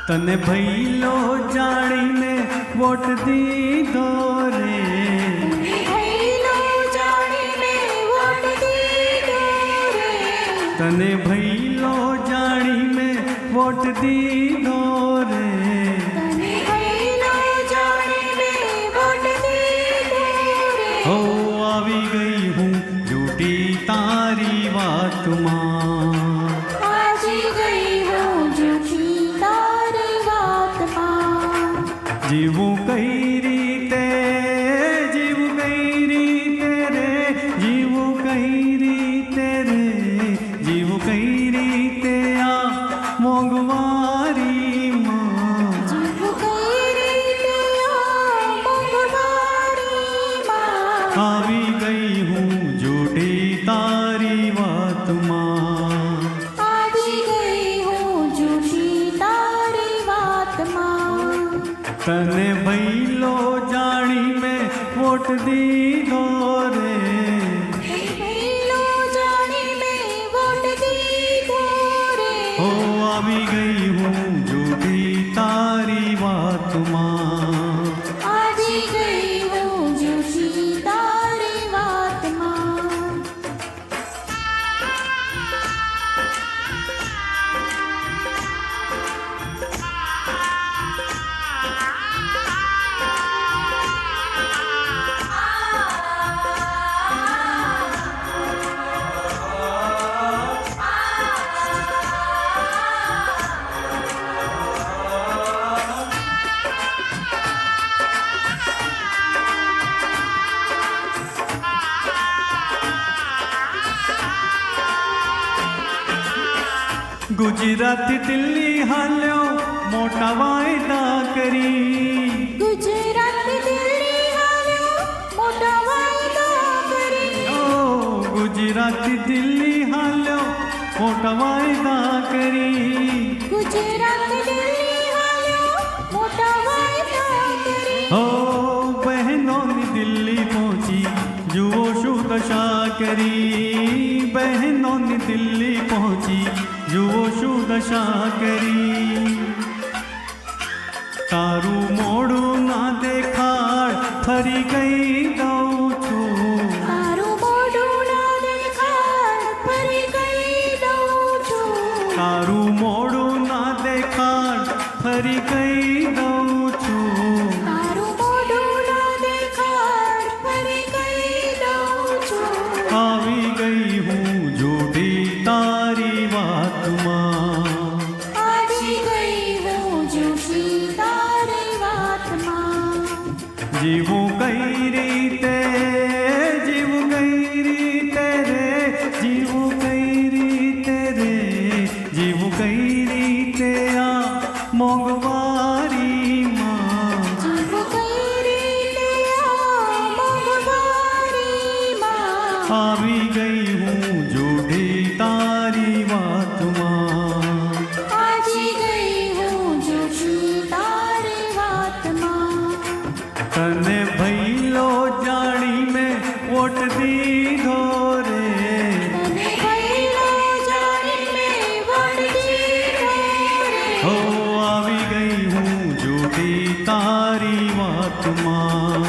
तने भैलो जानी में वोट दीधो रे, भैलो जानी में वोट दीधो रे, तने भैलो जानी में वोट दीधो रे, तने भैलो जानी में वोट दीधो रे। हो आवी गई हूँ झूठी तारी बात मां, आजी गई हूँ झूठी तारी बात मां। जीवू कई रीते, जीवू कई रीते रे, जीवू कई रीते रे, जीवू कई रीते आ मोगवारी मां, जीवू कई रीते आ मोगवारी मां। आवी गई हूँ झूठी तारी बात मां, आजी गई हूँ झूठी तारी बात मां। तने भैलो जानी में वोट दीधो रे, भैलो जानी में वोट दीधो रे। हो आवी गई हूँ झूठी तारी बात मां, आजी गई हूँ झूठी तारी बात मां। गुजरात दिल्ली हाल्यो मोटा वायदा करी, गुजरात दिल्ली हाल्यो मोटा वायदा करी। ओ गुजरात दिल्ली हाल्यो मोटा वायदा करी, गुजरात दिल्ली हाल्यो मोटा वायदा करी। हो बहनों ने दिल्ली पहुंची जुओ शू दशा करी, बहनों ने दिल्ली पहुंची जुओ शू दशा करी, तारू मोड़ू ना देखाड़ फरी गई दऊ छू, तारू मोढું ના દેખાડ ફરી ગઈ દઉં છું। तारू मोड़ू ना देखाड़ फरी गई दऊ छू, તારું મોઢું ના દેખાડ ફરી ગઈ દઉં છું। आवी गई हूँ झूठी तारी बात मां, આજી ગઈ હું झूठी તારી વાત માં। जीवू कई रीते, जीवू कई रीते रे, जीवू कई रीते रे, जीवू कई रीते आ मोगवारी मां, જીવું કઈ રીતે આ મોંઘવારી માં। आवी गई हूँ झूठी तारी बात मां, આજી ગઈ હું झूठी તારી વાત માં। तने भैलो जानी में वोट दीधो रे, તને ભૈલો જાણી મેં વોટ દીધો રે। हो आवी गई हूँ झूठी तारी बात मां,